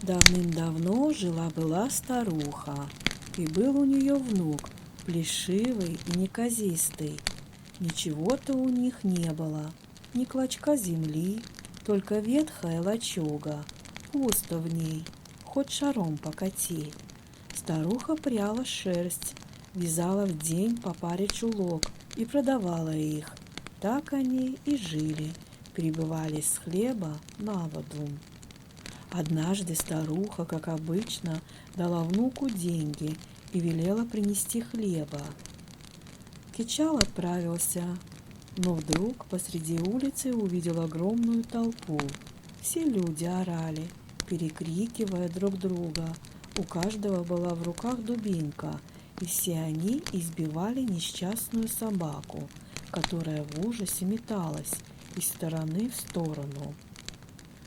Давным-давно жила-была старуха, и был у нее внук, плешивый и неказистый. Ничего-то у них не было, ни клочка земли, только ветхая лачуга, пусто в ней, хоть шаром покати. Старуха пряла шерсть, вязала в день по паре чулок и продавала их. Так они и жили, перебывали с хлеба на воду. Однажды старуха, как обычно, дала внуку деньги и велела принести хлеба. Кичал отправился, но вдруг посреди улицы увидел огромную толпу. Все люди орали, перекрикивая друг друга. У каждого была в руках дубинка, и все они избивали несчастную собаку, которая в ужасе металась из стороны в сторону.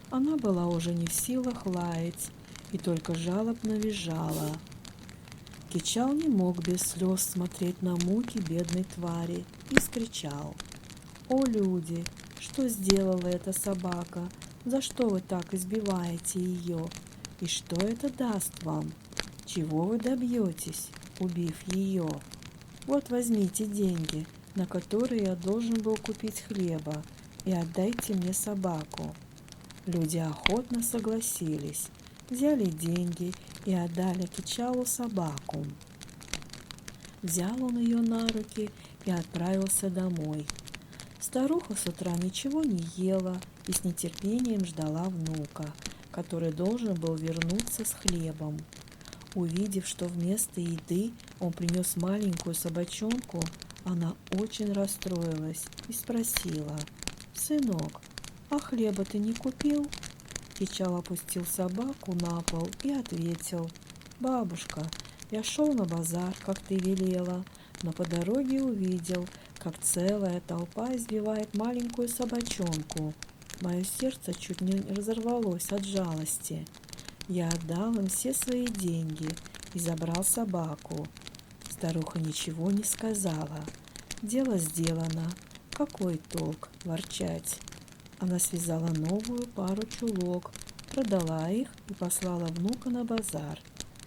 Она была уже не в силах лаять и только жалобно визжала. Кичал не мог без слез смотреть на муки бедной твари и скричал: «О, люди, что сделала эта собака? За что вы так избиваете ее? И что это даст вам? Чего вы добьетесь, убив ее? Вот возьмите деньги, на которые я должен был купить хлеба, и отдайте мне собаку». Люди охотно согласились, взяли деньги и отдали Кичалу собаку. Взял он ее на руки и отправился домой. Старуха с утра ничего не ела и с нетерпением ждала внука, который должен был вернуться с хлебом. Увидев, что вместо еды он принес маленькую собачонку, она очень расстроилась и спросила: «Сынок, а хлеба ты не купил?» Кичал опустил собаку на пол и ответил: «Бабушка, я шел на базар, как ты велела, но по дороге увидел, как целая толпа избивает маленькую собачонку. Мое сердце чуть не разорвалось от жалости. Я отдал им все свои деньги и забрал собаку». Старуха ничего не сказала. Дело сделано. Какой толк ворчать? Она связала новую пару чулок, продала их и послала внука на базар,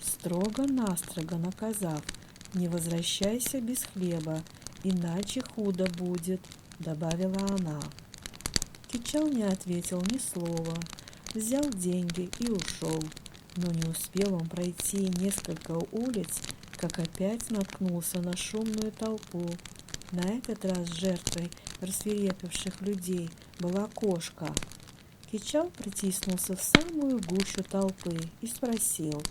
строго-настрого наказав: «Не возвращайся без хлеба, иначе худо будет», — добавила она. Кичал не ответил ни слова, взял деньги и ушел, но не успел он пройти несколько улиц, как опять наткнулся на шумную толпу. На этот раз жертвой рассвирепевших людей была кошка. Кичал притиснулся в самую гущу толпы и спросил: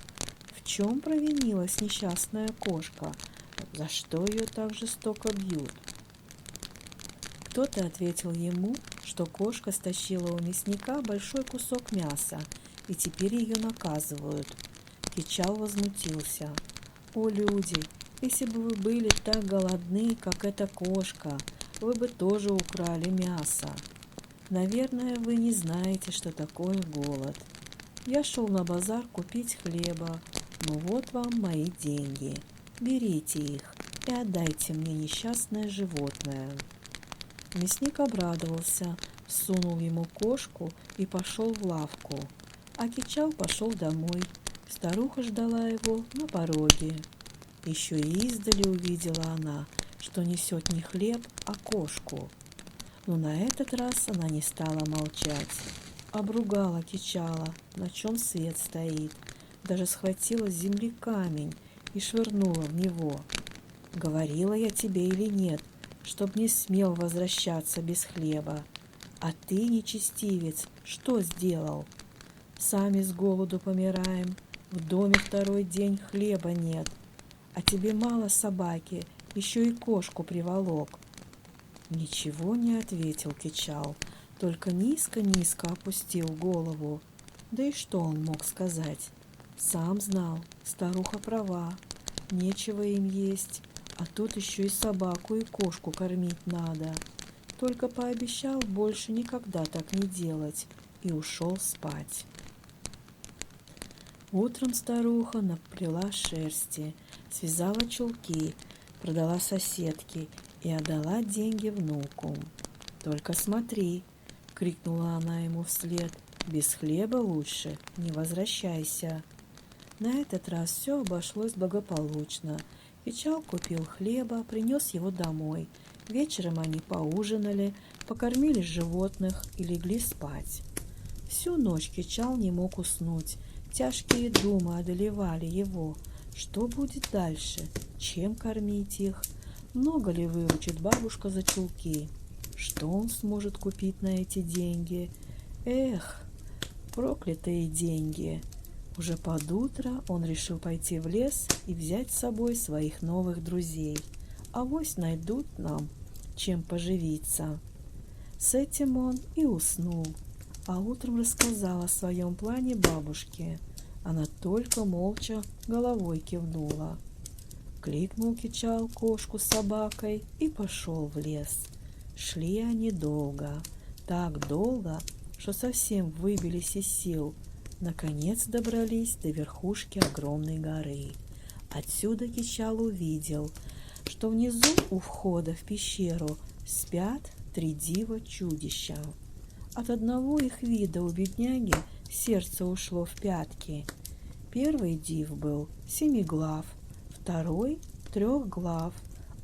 в чем провинилась несчастная кошка? За что ее так жестоко бьют? Кто-то ответил ему, что кошка стащила у мясника большой кусок мяса, и теперь ее наказывают. Кичал возмутился: «О, люди, если бы вы были так голодны, как эта кошка, вы бы тоже украли мясо. Наверное, вы не знаете, что такое голод. Я шел на базар купить хлеба, но вот вам мои деньги. Берите их и отдайте мне несчастное животное». Мясник обрадовался, сунул ему кошку и пошел в лавку, а Кичал пошел домой. Старуха ждала его на пороге. Еще и издали увидела она, что несет не хлеб, а кошку. Но на этот раз она не стала молчать. Обругала Кичала, на чем свет стоит, даже схватила с земли камень и швырнула в него. «Говорила я тебе или нет, чтоб не смел возвращаться без хлеба? А ты, нечестивец, что сделал? Сами с голоду помираем, в доме второй день хлеба нет, а тебе мало собаки, еще и кошку приволок». Ничего не ответил Кичал, только низко-низко опустил голову. Да и что он мог сказать? Сам знал, старуха права, нечего им есть, а тут еще и собаку и кошку кормить надо. Только пообещал больше никогда так не делать и ушел спать. Утром старуха наплела шерсти, связала чулки, продала соседке и отдала деньги внуку. «Только смотри!» — крикнула она ему вслед. Без хлеба лучше не возвращайся. На этот раз все обошлось благополучно. Кичал купил хлеба, принес его домой. Вечером они поужинали, покормили животных и легли спать. Всю ночь Кичал не мог уснуть. Тяжкие думы одолевали его. Что будет дальше? Чем кормить их? Много ли выручит бабушка за чулки? Что он сможет купить на эти деньги? Эх, проклятые деньги! Уже под утро он решил пойти в лес и взять с собой своих новых друзей. Авось найдут нам, чем поживиться. С этим он и уснул, а утром рассказал о своем плане бабушке. Она только молча головой кивнула. Кликнул Кичал кошку с собакой и пошел в лес. Шли они долго, так долго, что совсем выбились из сил. Наконец добрались до верхушки огромной горы. Отсюда Кичал увидел, что внизу у входа в пещеру спят 3 дива-чудища. От одного их вида у бедняги сердце ушло в пятки. Первый див был 7 второй 3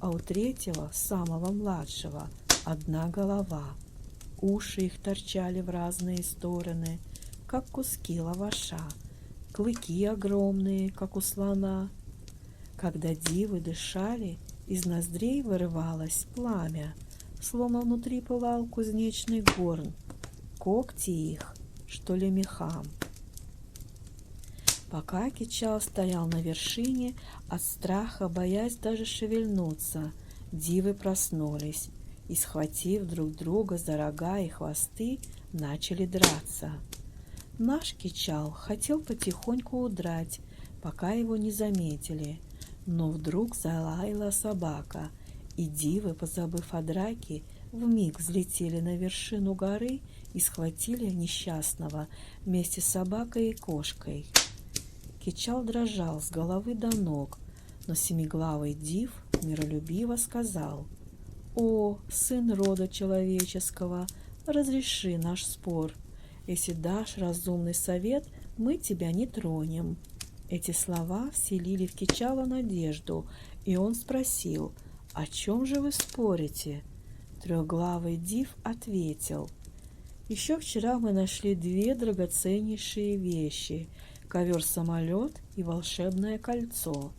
а у третьего, самого младшего, 1 голова. Уши их торчали в разные стороны, как куски лаваша, клыки огромные, как у слона. Когда дивы дышали, из ноздрей вырывалось пламя, словно внутри пылал кузнечный горн. Когти их, что ли, мехам. Пока Кичал стоял на вершине, от страха боясь даже шевельнуться, дивы проснулись и, схватив друг друга за рога и хвосты, начали драться. Наш Кичал хотел потихоньку удрать, пока его не заметили, но вдруг залаяла собака, и дивы, позабыв о драке, вмиг взлетели на вершину горы и схватили несчастного вместе с собакой и кошкой. Кичал дрожал с головы до ног, но 7 див миролюбиво сказал: «О, сын рода человеческого, разреши наш спор. Если дашь разумный совет, мы тебя не тронем». Эти слова вселили в Кичала надежду, и он спросил: «О чем же вы спорите?» 3 див ответил: «Еще вчера мы нашли 2 драгоценнейшие вещи – ковер-самолет и волшебное кольцо.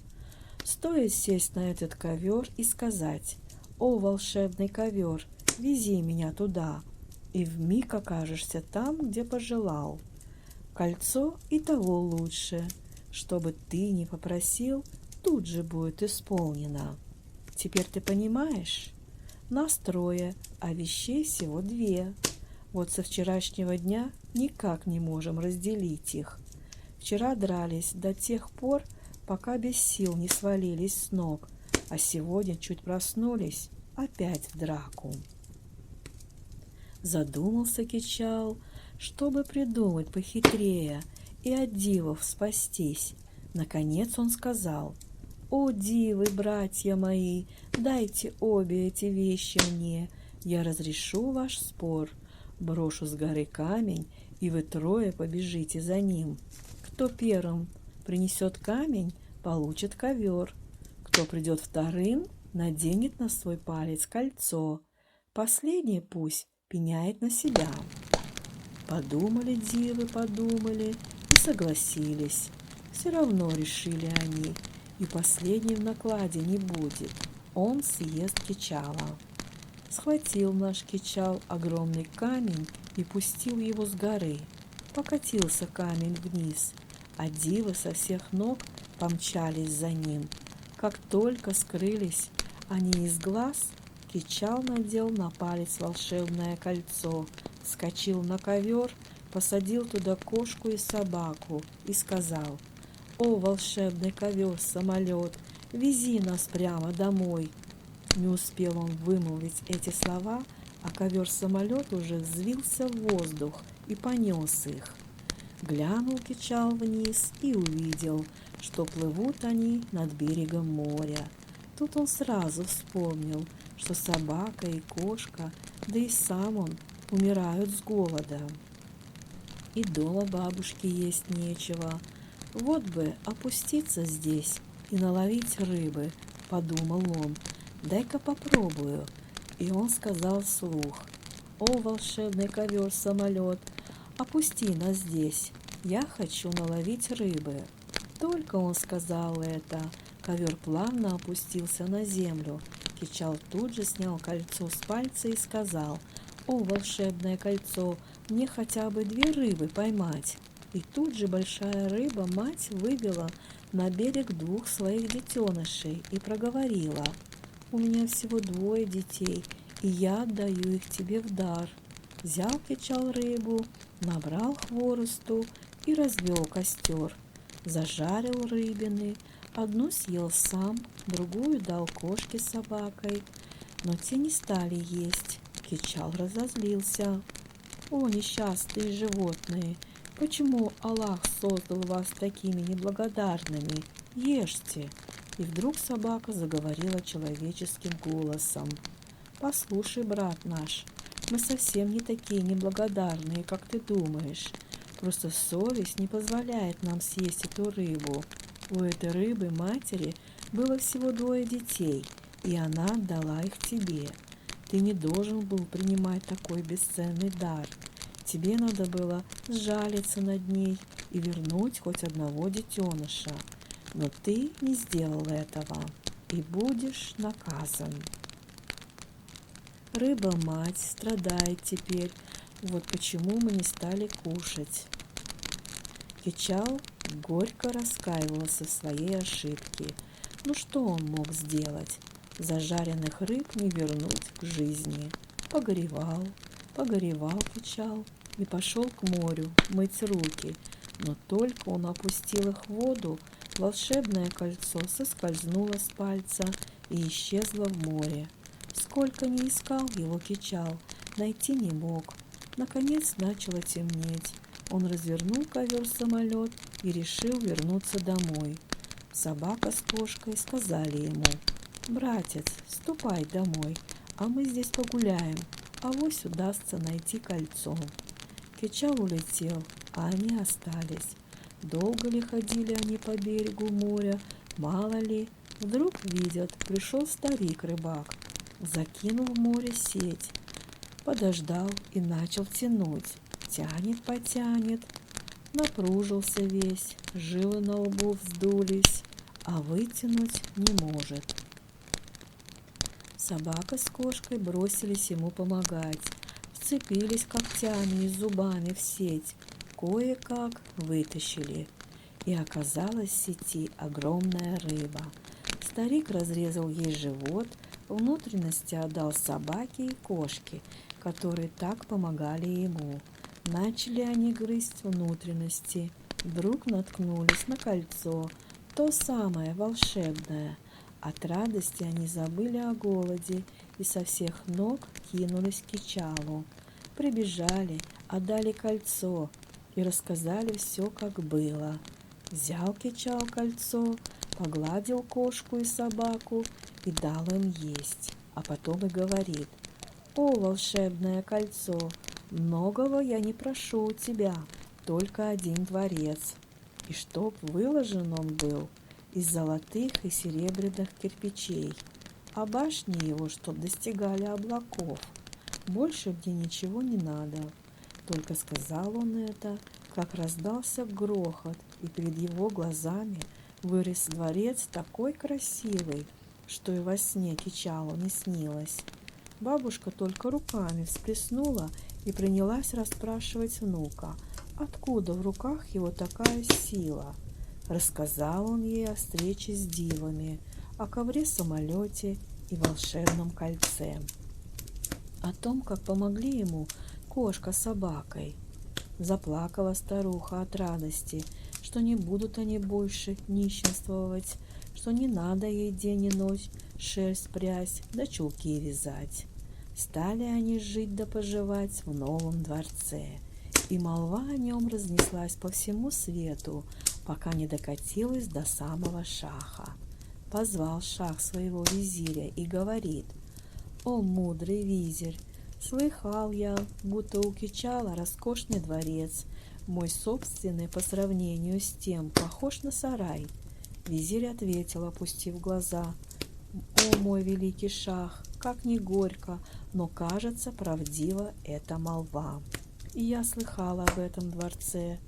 Стоит сесть на этот ковер и сказать: «О, волшебный ковер, вези меня туда», и вмиг окажешься там, где пожелал. Кольцо и того лучше, что бы ты ни попросил, тут же будет исполнено. Теперь ты понимаешь? Нас 3, а вещей всего 2. Вот со вчерашнего дня никак не можем разделить их. Вчера дрались до тех пор, пока без сил не свалились с ног, а сегодня чуть проснулись, опять в драку». Задумался Кичал, чтобы придумать похитрее и от дивов спастись. Наконец он сказал: «О, дивы, братья мои, дайте обе эти вещи мне, я разрешу ваш спор. Брошу с горы камень, и вы 3 побежите за ним. Кто первым принесет камень, получит ковер. Кто придет вторым, наденет на свой палец кольцо. Последний пусть пеняет на себя». Подумали дивы, подумали и согласились. Все равно решили они, и последний в накладе не будет. Он съест Кичала. Схватил наш Кичал огромный камень и пустил его с горы. Покатился камень вниз, а дивы со всех ног помчались за ним. Как только скрылись они из глаз, Кичал надел на палец волшебное кольцо, вскочил на ковер, посадил туда кошку и собаку и сказал: «О, волшебный ковер-самолет, вези нас прямо домой». Не успел он вымолвить эти слова, а ковер-самолет уже взвился в воздух и понес их. Глянул Кичал вниз и увидел, что плывут они над берегом моря. Тут он сразу вспомнил, что собака и кошка, да и сам он, умирают с голода. И дома бабушке есть нечего. Вот бы опуститься здесь и наловить рыбы, подумал он. Дай-ка попробую. И он сказал вслух: О, волшебный ковер-самолет, опусти нас здесь, я хочу наловить рыбы. Только он сказал это, ковер плавно опустился на землю. Кичал тут же снял кольцо с пальца и сказал: «О, волшебное кольцо, мне хотя бы 2 рыбы поймать». И тут же большая рыба-мать вывела на берег 2 своих детенышей и проговорила: «У меня всего 2 детей, и я отдаю их тебе в дар». Взял Кичал рыбу, набрал хворосту и развел костер. Зажарил рыбины, одну съел сам, другую дал кошке с собакой, но те не стали есть. Кичал разозлился. «О, несчастные животные! Почему Аллах создал вас такими неблагодарными? Ешьте!» И вдруг собака заговорила человеческим голосом. «Послушай, брат наш, мы совсем не такие неблагодарные, как ты думаешь. Просто совесть не позволяет нам съесть эту рыбу. У этой рыбы матери было всего 2 детей, и она отдала их тебе. Ты не должен был принимать такой бесценный дар. Тебе надо было сжалиться над ней и вернуть хоть одного детеныша. Но ты не сделал этого и будешь наказан». Рыба-мать страдает теперь, вот почему мы не стали кушать. Кичал горько раскаивался в своей ошибке. Ну что он мог сделать? Зажаренных рыб не вернуть к жизни. Погоревал Кичал и пошел к морю мыть руки. Но только он опустил их в воду, волшебное кольцо соскользнуло с пальца и исчезло в море. Сколько ни искал его Кичал, найти не мог. Наконец начало темнеть. Он развернул ковер-самолет и решил вернуться домой. Собака с кошкой сказали ему: «Братец, ступай домой, а мы здесь погуляем, авось удастся найти кольцо». Кичал улетел, а они остались. Долго ли ходили они по берегу моря, мало ли. Вдруг видят, пришел старик-рыбак, закинул в море сеть, подождал и начал тянуть. Тянет, потянет, напружился весь, жилы на лбу вздулись, а вытянуть не может. Собака с кошкой бросились ему помогать, вцепились когтями и зубами в сеть, кое-как вытащили. И оказалась в сети огромная рыба. Старик разрезал ей живот, внутренности отдал собаке и кошке, которые так помогали ему. Начали они грызть внутренности, вдруг наткнулись на кольцо, то самое волшебное. От радости они забыли о голоде и со всех ног кинулись к Кичалу. Прибежали, отдали кольцо и рассказали все, как было. Взял Кичал кольцо, погладил кошку и собаку и дал им есть, а потом и говорит: «О, волшебное кольцо, многого я не прошу у тебя, только 1 дворец, и чтоб выложен он был из золотых и серебряных кирпичей, а башни его, чтоб достигали облаков. Больше мне ничего не надо». Только сказал он это, как раздался грохот, и перед его глазами вырос дворец такой красивый, что и во сне Кичалу не снилось. Бабушка только руками всплеснула и принялась расспрашивать внука, откуда в руках его такая сила. Рассказал он ей о встрече с дивами, о ковре-самолете и волшебном кольце, о том, как помогли ему кошка с собакой. Заплакала старуха от радости, что не будут они больше нищенствовать, что не надо ей день и ночь шерсть прясть да чулки вязать. Стали они жить да поживать в новом дворце, и молва о нем разнеслась по всему свету, пока не докатилась до самого шаха. Позвал шах своего визиря и говорит: «О, мудрый визирь, Слыхал я, будто у Кичала роскошный дворец, мой собственный по сравнению с тем похож на сарай. Визирь ответил, опустив глаза: «О, мой великий шах, как ни горько, но, кажется, правдива эта молва. И я слыхала об этом дворце.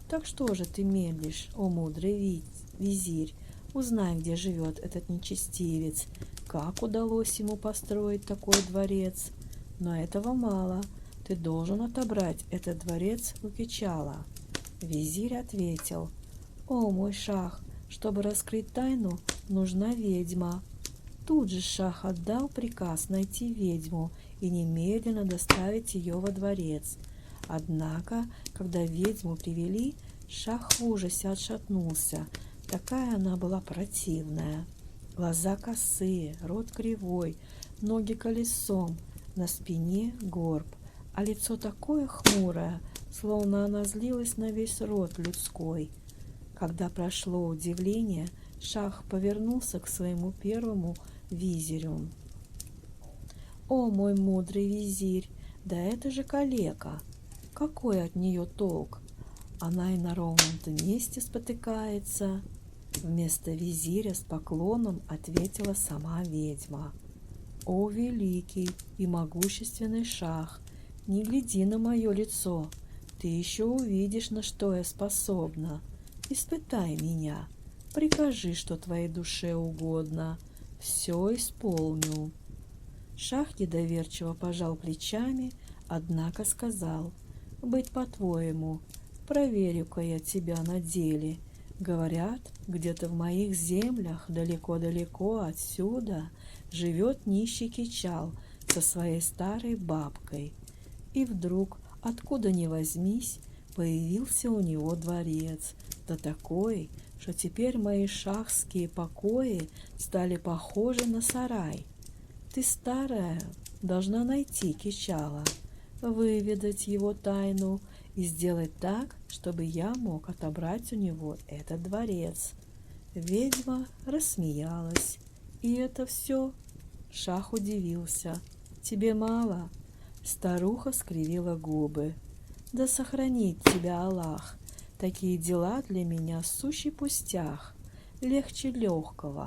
Так что же ты медлишь, о мудрый визирь? Узнай, где живет этот нечестивец, как удалось ему построить такой дворец. Но этого мало, ты должен отобрать этот дворец у Кичала». Визирь ответил: «О, мой шах, чтобы раскрыть тайну, нужна ведьма». Тут же шах отдал приказ найти ведьму и немедленно доставить ее во дворец. Однако, когда ведьму привели, шах в ужасе отшатнулся. Такая она была противная. Глаза косые, рот кривой, ноги колесом, на спине горб, а лицо такое хмурое, словно она злилась на весь род людской. Когда прошло удивление, шах повернулся к своему первому визирю: «О, мой мудрый визирь, да это же калека! Какой от нее толк? Она и на ровном-то месте спотыкается». Вместо визиря с поклоном ответила сама ведьма: «О, великий и могущественный шах, не гляди на мое лицо, ты еще увидишь, на что я способна. Испытай меня, прикажи, что твоей душе угодно, все исполню». Шах недоверчиво пожал плечами, однако сказал: «Быть по-твоему, проверю-ка я тебя на деле. Говорят, где-то в моих землях, далеко-далеко отсюда, живет нищий Кичал со своей старой бабкой». И вдруг, откуда ни возьмись, появился у него дворец, да такой, что теперь мои шахские покои стали похожи на сарай. Ты, старая, должна найти Кичала, выведать его тайну и сделать так, чтобы я мог отобрать у него этот дворец». Ведьма рассмеялась. «И это все?» Шах удивился. «Тебе мало?» Старуха скривила губы. «Да сохранит тебя Аллах! Такие дела для меня сущий пустях, легче легкого.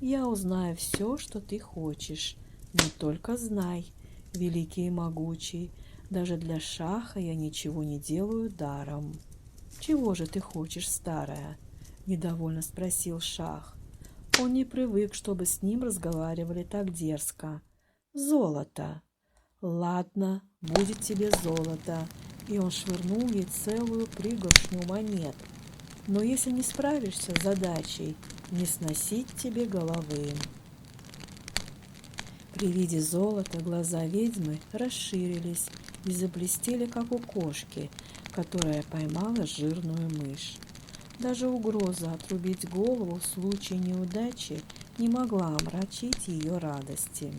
Я узнаю все, что ты хочешь, но только знай, великий и могучий, даже для шаха я ничего не делаю даром». «Чего же ты хочешь, старая?» — недовольно спросил шах. Он не привык, чтобы с ним разговаривали так дерзко. «Золото». «Ладно, будет тебе золото». И он швырнул ей целую пригоршню монет. «Но если не справишься с задачей, не сносить тебе головы». При виде золота глаза ведьмы расширились и заблестели, как у кошки, которая поймала жирную мышь. Даже угроза отрубить голову в случае неудачи не могла омрачить ее радости.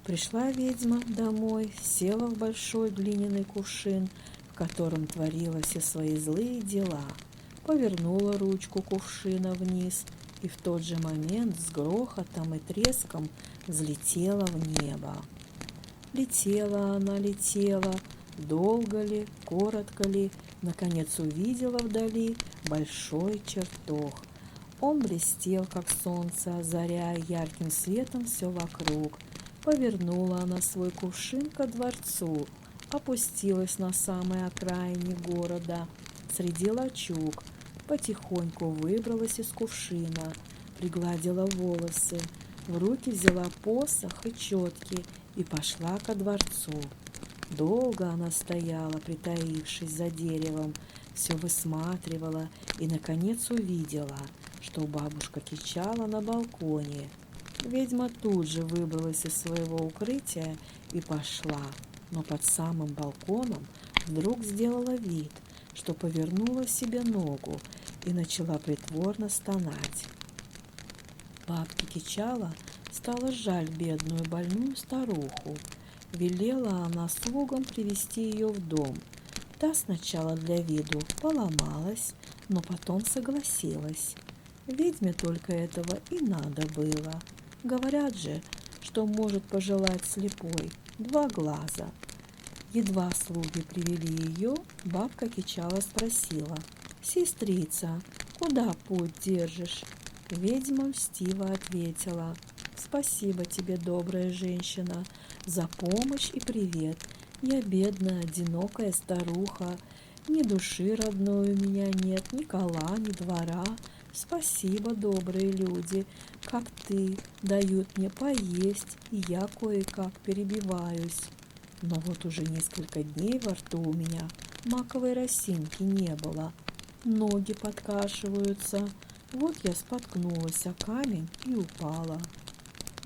Пришла ведьма домой, села в большой глиняный кувшин, в котором творила все свои злые дела, повернула ручку кувшина вниз и в тот же момент с грохотом и треском взлетела в небо. Летела она, летела, долго ли, коротко ли, наконец увидела вдали большой чертог. Он блестел, как солнце, озаряя ярким светом все вокруг. Повернула она свой кувшин ко дворцу, опустилась на самой окраине города, среди лачуг, потихоньку выбралась из кувшина, пригладила волосы, в руки взяла посох и четки и пошла ко дворцу. Долго она стояла, притаившись за деревом, все высматривала и, наконец, увидела, что бабушка Кичала на балконе. Ведьма тут же выбралась из своего укрытия и пошла, но под самым балконом вдруг сделала вид, что повернула себе ногу и начала притворно стонать. Бабке Кичала стало жаль бедную больную старуху. Велела она слугам привести ее в дом. Та сначала для виду поломалась, но потом согласилась. Ведьме только этого и надо было. Говорят же, что может пожелать слепой, два глаза. Едва слуги привели ее, бабка Кичала спросила: «Сестрица, куда путь держишь?» Ведьма льстиво ответила: «Спасибо тебе, добрая женщина, за помощь и привет. Я бедная, одинокая старуха. Ни души родной у меня нет, ни кола, ни двора. Спасибо, добрые люди, как ты, дают мне поесть, и я кое-как перебиваюсь. Но вот уже несколько дней во рту у меня маковой росинки не было. Ноги подкашиваются. Вот я споткнулась о камень и упала».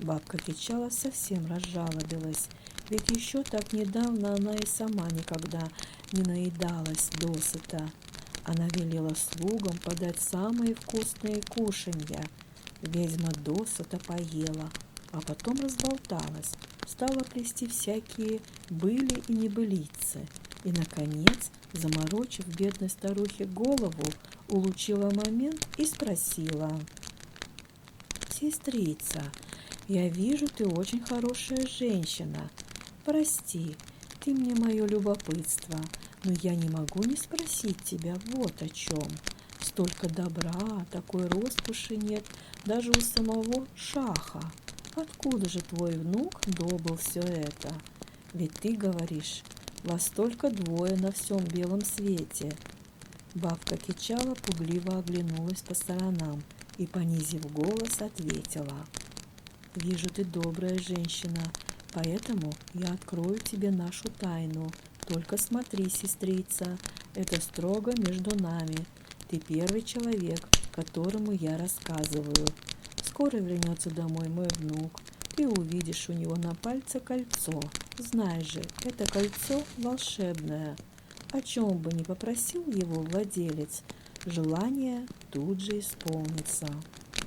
Бабка Кичала совсем разжалобилась, ведь еще так недавно она и сама никогда не наедалась досыта. Она велела слугам подать самые вкусные кушанья. Ведьма досыта поела, а потом разболталась, стала плести всякие были и небылицы. И, наконец, заморочив бедной старухе голову, улучила момент и спросила: «Сестрица, я вижу, ты очень хорошая женщина. Прости, ты мне мое любопытство, но я не могу не спросить тебя вот о чем. Столько добра, такой роскоши нет даже у самого Шаха. Откуда же твой внук добыл все это? Ведь ты говоришь, вас только двое на всем белом свете». Бабка Кичала пугливо оглянулась по сторонам и, понизив голос, ответила: «Вижу, ты добрая женщина, поэтому я открою тебе нашу тайну. Только смотри, сестрица, это строго между нами. Ты первый человек, которому я рассказываю. Скоро вернется домой мой внук. Ты увидишь у него на пальце кольцо. Знай же, это кольцо волшебное. О чем бы ни попросил его владелец, желание тут же исполнится.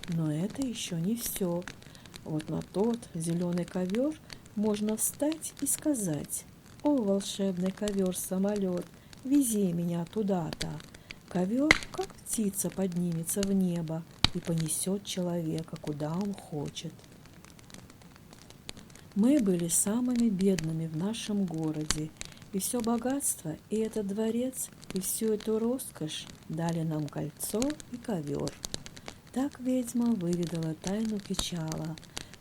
Но это еще не все. Вот на тот зеленый ковер можно встать и сказать: «О, волшебный ковер-самолет, вези меня туда-то». Ковер, как птица, поднимется в небо и понесет человека, куда он хочет. Мы были самыми бедными в нашем городе, и все богатство, и этот дворец, и всю эту роскошь дали нам кольцо и ковер. Так ведьма выведала тайну Кичала.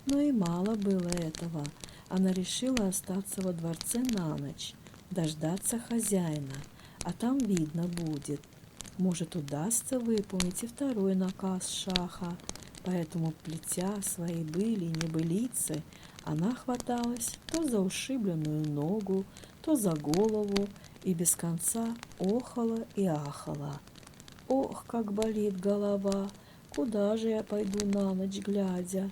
Но и мало было этого. Она решила остаться во дворце на ночь, дождаться хозяина, а там видно будет. Может, удастся выполнить и второй наказ Шаха. Поэтому, плетя свои были и небылицы, она хваталась то за ушибленную ногу, то за голову и без конца охала и ахала. «Ох, как болит голова! Куда же я пойду на ночь глядя?»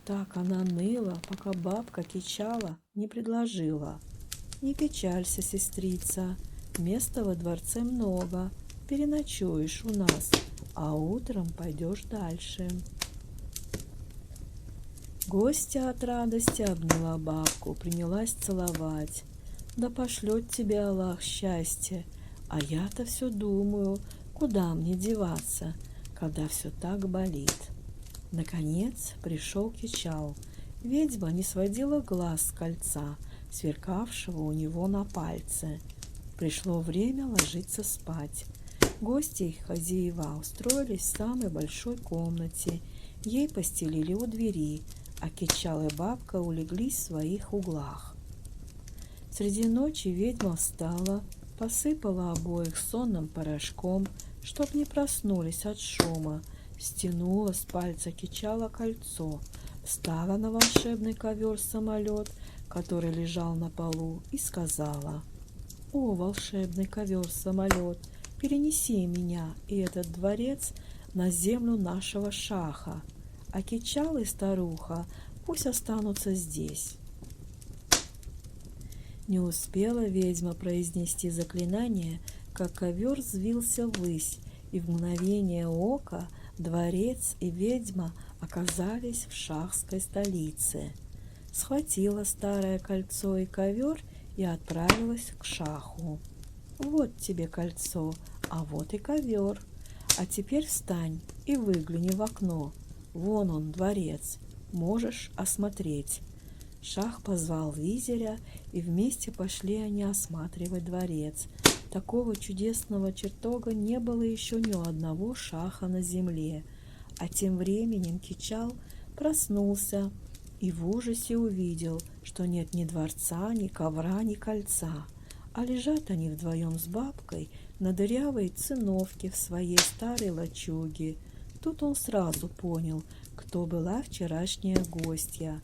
Так она ныла, пока бабка Кичала не предложила: «Не печалься, сестрица, места во дворце много, переночуешь у нас, а утром пойдешь дальше». Гостья от радости обняла бабку, принялась целовать. «Да пошлет тебе Аллах счастье, а я-то все думаю, куда мне деваться, когда все так болит». Наконец пришел Кичал. Ведьма не сводила глаз с кольца, сверкавшего у него на пальце. Пришло время ложиться спать. Гости и хозяева устроились в самой большой комнате. Ей постелили у двери, а Кичал и бабка улеглись в своих углах. Среди ночи ведьма встала, посыпала обоих сонным порошком, чтоб не проснулись от шума, стянула с пальца Кичала кольцо, встала на волшебный ковер-самолет, который лежал на полу, и сказала: «О, волшебный ковер-самолет, перенеси меня и этот дворец на землю нашего Шаха, а Кичал и старуха пусть останутся здесь». Не успела ведьма произнести заклинание, как ковер взвился ввысь, и в мгновение ока дворец и ведьма оказались в шахской столице. Схватила старое кольцо и ковер и отправилась к Шаху. «Вот тебе кольцо, а вот и ковер. А теперь встань и выгляни в окно. Вон он, дворец. Можешь осмотреть». Шах позвал визиря, и вместе пошли они осматривать дворец. Такого чудесного чертога не было еще ни у одного шаха на земле. А тем временем Кичал проснулся и в ужасе увидел, что нет ни дворца, ни ковра, ни кольца, а лежат они вдвоем с бабкой на дырявой циновке в своей старой лачуге. Тут он сразу понял, кто была вчерашняя гостья.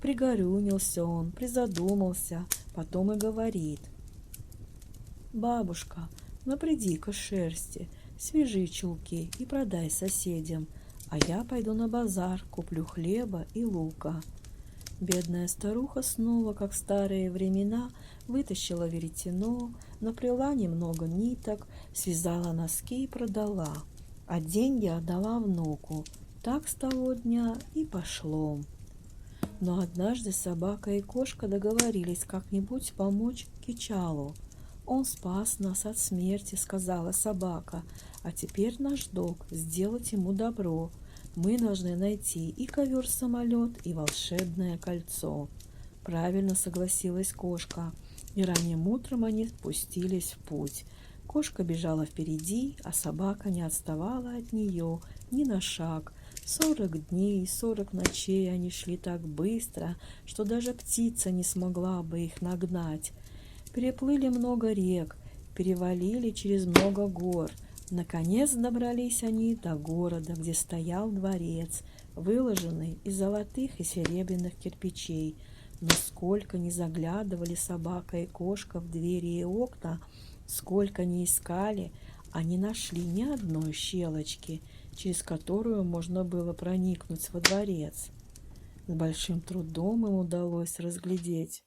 Пригорюнился он, призадумался, потом и говорит: «Бабушка, напряди-ка шерсти, свяжи чулки и продай соседям, а я пойду на базар, куплю хлеба и лука». Бедная старуха снова, как в старые времена, вытащила веретено, наплела немного ниток, связала носки и продала, а деньги отдала внуку. Так с того дня и пошло. Но однажды собака и кошка договорились как-нибудь помочь Кичалу. «Он спас нас от смерти», — сказала собака, «а теперь наш долг — сделать ему добро. Мы должны найти и ковер-самолет, и волшебное кольцо». Правильно согласилась кошка, и ранним утром они спустились в путь. Кошка бежала впереди, а собака не отставала от нее ни на шаг. 40 дней и 40 ночей они шли так быстро, что даже птица не смогла бы их нагнать. Переплыли много рек, перевалили через много гор. Наконец добрались они до города, где стоял дворец, выложенный из золотых и серебряных кирпичей. Но сколько ни заглядывали собака и кошка в двери и окна, сколько ни искали, они нашли ни одной щелочки, через которую можно было проникнуть во дворец. С большим трудом им удалось разглядеть.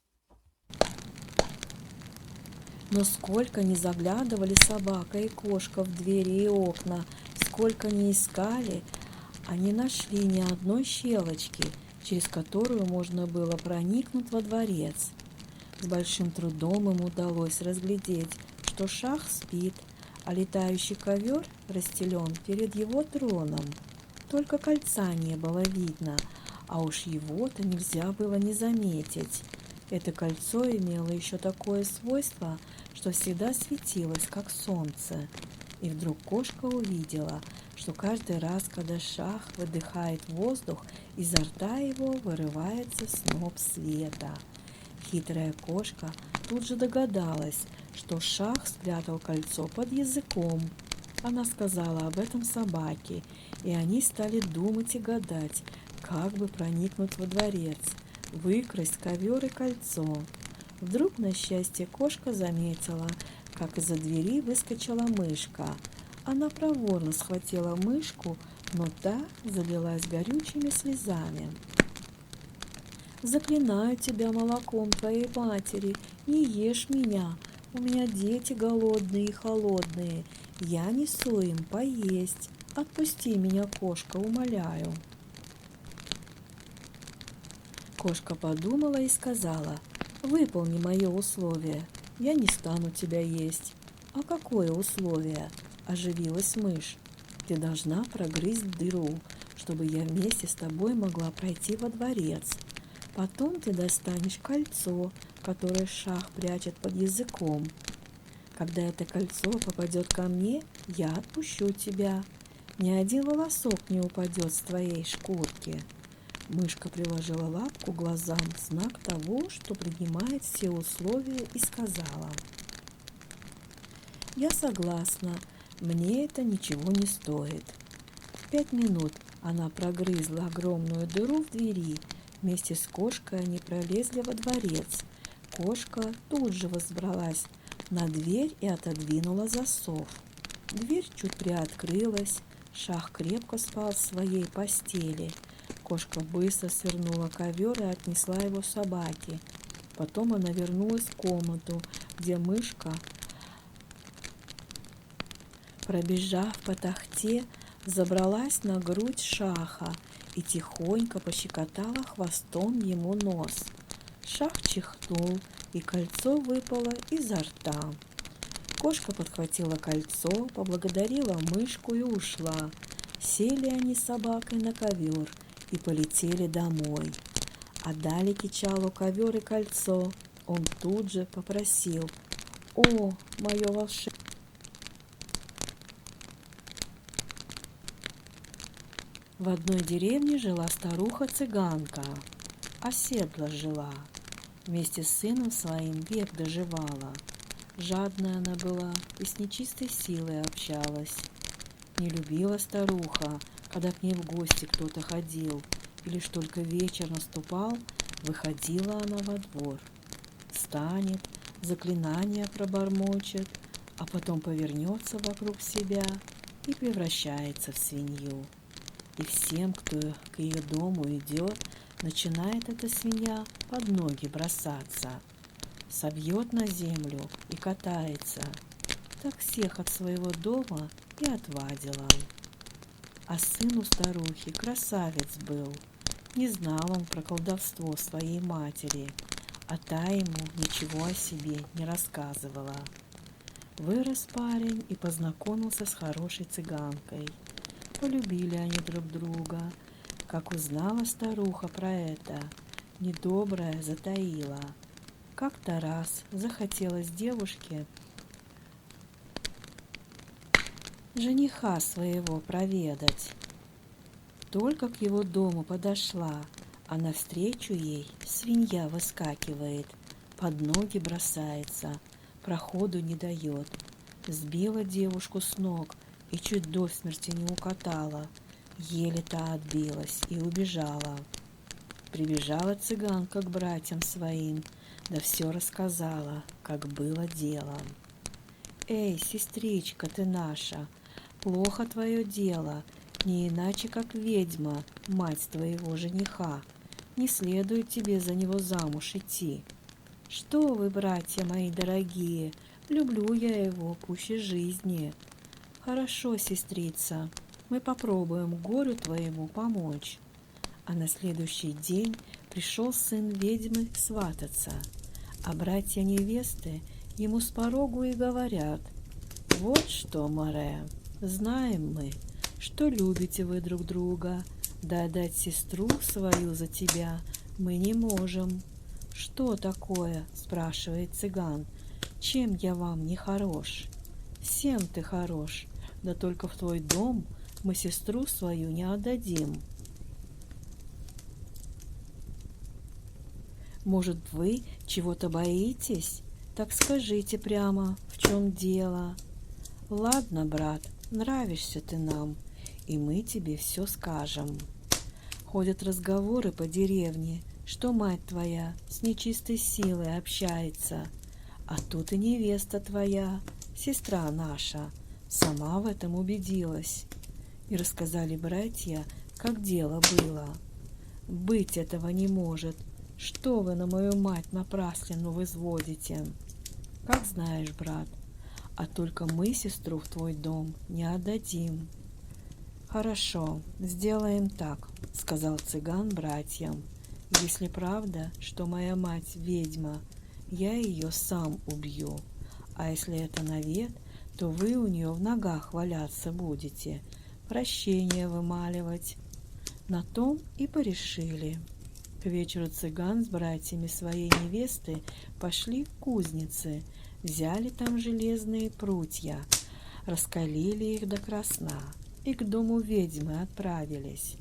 Но сколько ни заглядывали собака и кошка в двери и окна, сколько ни искали, они нашли ни одной щелочки, через которую можно было проникнуть во дворец. С большим трудом им удалось разглядеть, что шах спит, а летающий ковер расстелен перед его троном. Только кольца не было видно, а уж его-то нельзя было не заметить. Это кольцо имело еще такое свойство, что всегда светилось, как солнце. И вдруг кошка увидела, что каждый раз, когда шах выдыхает воздух, изо рта его вырывается сноп света. Хитрая кошка тут же догадалась, что шах спрятал кольцо под языком. Она сказала об этом собаке, и они стали думать и гадать, как бы проникнуть во дворец, выкрасть ковер и кольцо. Вдруг, на счастье, кошка заметила, как из-за двери выскочила мышка. Она проворно схватила мышку, но та залилась горючими слезами. «Заклинаю тебя молоком твоей матери, не ешь меня. У меня дети голодные и холодные. Я несу им поесть. Отпусти меня, кошка, умоляю». Кошка подумала и сказала: «Выполни мое условие. Я не стану тебя есть». «А какое условие?» – оживилась мышь. «Ты должна прогрызть дыру, чтобы я вместе с тобой могла пройти во дворец. Потом ты достанешь кольцо, которое шах прячет под языком. Когда это кольцо попадет ко мне, я отпущу тебя. Ни один волосок не упадет с твоей шкурки». Мышка приложила лапку к глазам в знак того, что принимает все условия, и сказала: «Я согласна, мне это ничего не стоит». В 5 минут она прогрызла огромную дыру в двери. Вместе с кошкой они пролезли во дворец. Кошка тут же взобралась на дверь и отодвинула засов. Дверь чуть приоткрылась. Шах крепко спал в своей постели. Кошка быстро свернула ковер и отнесла его собаке. Потом она вернулась в комнату, где мышка, пробежав по тахте, забралась на грудь шаха и тихонько пощекотала хвостом ему нос. Шах чихнул, и кольцо выпало изо рта. Кошка подхватила кольцо, поблагодарила мышку и ушла. Сели они с собакой на ковер и полетели домой. А далеки чалу ковер и кольцо. Он тут же попросил: «О, мое волшебство!» В одной деревне жила старуха-цыганка, оседла жила, вместе с сыном своим век доживала. Жадная она была и с нечистой силой общалась. Не любила старуха, когда к ней в гости кто-то ходил, и лишь только вечер наступал, выходила она во двор. Встанет, заклинания пробормочет, а потом повернется вокруг себя и превращается в свинью. И всем, кто к ее дому идет, начинает эта свинья под ноги бросаться. Собьет на землю и катается. Так всех от своего дома и отвадила. А сын у старухи красавец был. Не знал он про колдовство своей матери, а та ему ничего о себе не рассказывала. Вырос парень и познакомился с хорошей цыганкой. Полюбили они друг друга. Как узнала старуха про это, недоброе затаила. Как-то раз захотелось девушке жениха своего проведать. Только к его дому подошла, а навстречу ей свинья выскакивает, под ноги бросается, проходу не дает. Сбила девушку с ног и чуть до смерти не укатала. Еле та отбилась и убежала. Прибежала цыганка к братьям своим, да все рассказала, как было дело. «Эй, сестричка ты наша, плохо твое дело, не иначе, как ведьма, мать твоего жениха. Не следует тебе за него замуж идти. Что вы, братья мои дорогие, люблю я его пуще жизни. Хорошо, сестрица, мы попробуем горю твоему помочь». А на следующий день пришел сын ведьмы свататься, а братья невесты ему с порогу и говорят: «Вот что, море, знаем мы, что любите вы друг друга, да отдать сестру свою за тебя мы не можем». «Что такое?» – спрашивает цыган. «Чем я вам не хорош?» «Всем ты хорош, да только в твой дом мы сестру свою не отдадим». «Может, вы чего-то боитесь? Так скажите прямо, в чем дело?» «Ладно, брат, нравишься ты нам, и мы тебе все скажем». Ходят разговоры по деревне, что мать твоя с нечистой силой общается, а тут и невеста твоя, сестра наша, сама в этом убедилась. И рассказали братья, как дело было. «Быть этого не может. Что вы на мою мать напраслину возводите?» «Как знаешь, брат, а только мы сестру в твой дом не отдадим». «Хорошо, сделаем так», — сказал цыган братьям. «Если правда, что моя мать ведьма, я ее сам убью, а если это навет, то вы у нее в ногах валяться будете, прощение вымаливать». На том и порешили. К вечеру цыган с братьями своей невесты пошли к кузнице, взяли там железные прутья, раскалили их до красна и к дому ведьмы отправились.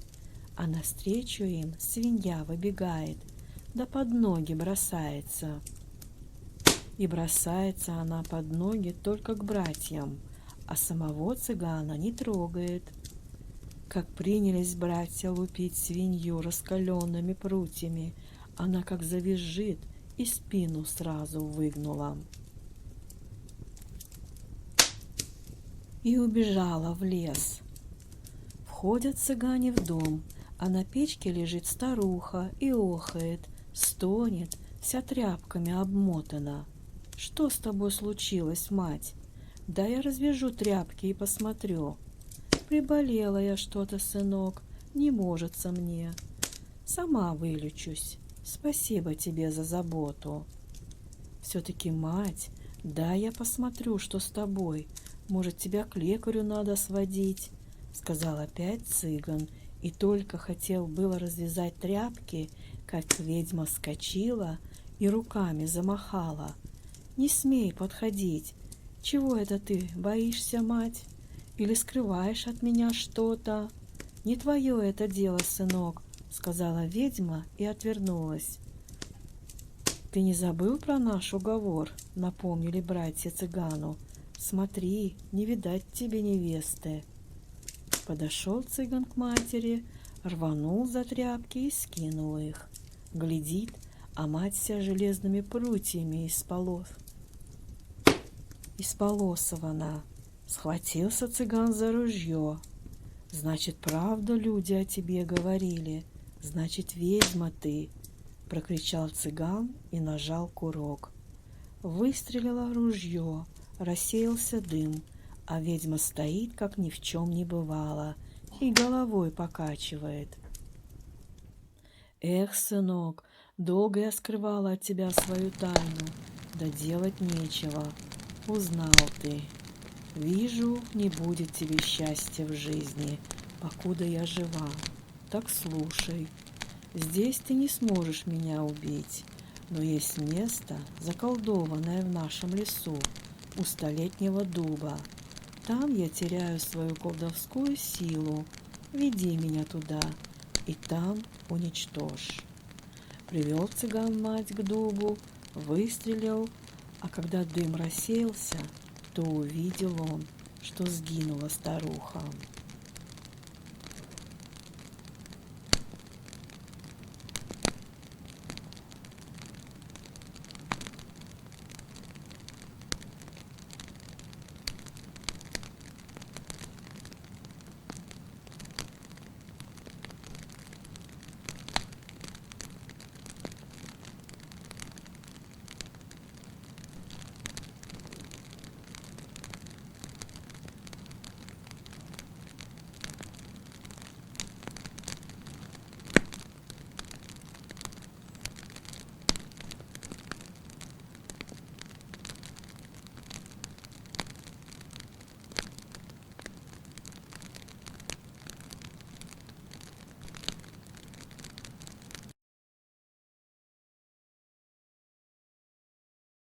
А навстречу им свинья выбегает, да под ноги бросается. И бросается она под ноги только к братьям, а самого цыгана не трогает. Как принялись братья лупить свинью раскаленными прутьями, она как завизжит и спину сразу выгнула. И убежала в лес. Входят цыгане в дом, а на печке лежит старуха и охает, стонет, вся тряпками обмотана. «Что с тобой случилось, мать? Да я развяжу тряпки и посмотрю». «Приболела я что-то, сынок, не можется мне. Сама вылечусь. Спасибо тебе за заботу». «Все-таки, мать, да я посмотрю, что с тобой. Может, тебя к лекарю надо сводить», — сказал опять цыган, и только хотел было развязать тряпки, как ведьма вскочила и руками замахала. «Не смей подходить! Чего это ты боишься, мать? Или скрываешь от меня что-то? Не твое это дело, сынок!» — сказала ведьма и отвернулась. «Ты не забыл про наш уговор?» — напомнили братья цыгану. «Смотри, не видать тебе невесты». Подошел цыган к матери, рванул за тряпки и скинул их. Глядит, а мать вся железными прутьями исполосована. Схватился цыган за ружье. «Значит, правду люди о тебе говорили, значит, ведьма ты!» — прокричал цыган и нажал курок. Выстрелило ружье, рассеялся дым, а ведьма стоит, как ни в чем не бывало, и головой покачивает. «Эх, сынок, долго я скрывала от тебя свою тайну, да делать нечего. Узнал ты. Вижу, не будет тебе счастья в жизни, покуда я жива. Так слушай. Здесь ты не сможешь меня убить, но есть место, заколдованное в нашем лесу, у столетнего дуба. Там я теряю свою колдовскую силу. Веди меня туда, и там уничтожь». Привел цыган мать к дубу, выстрелил, а когда дым рассеялся, то увидел он, что сгинула старуха.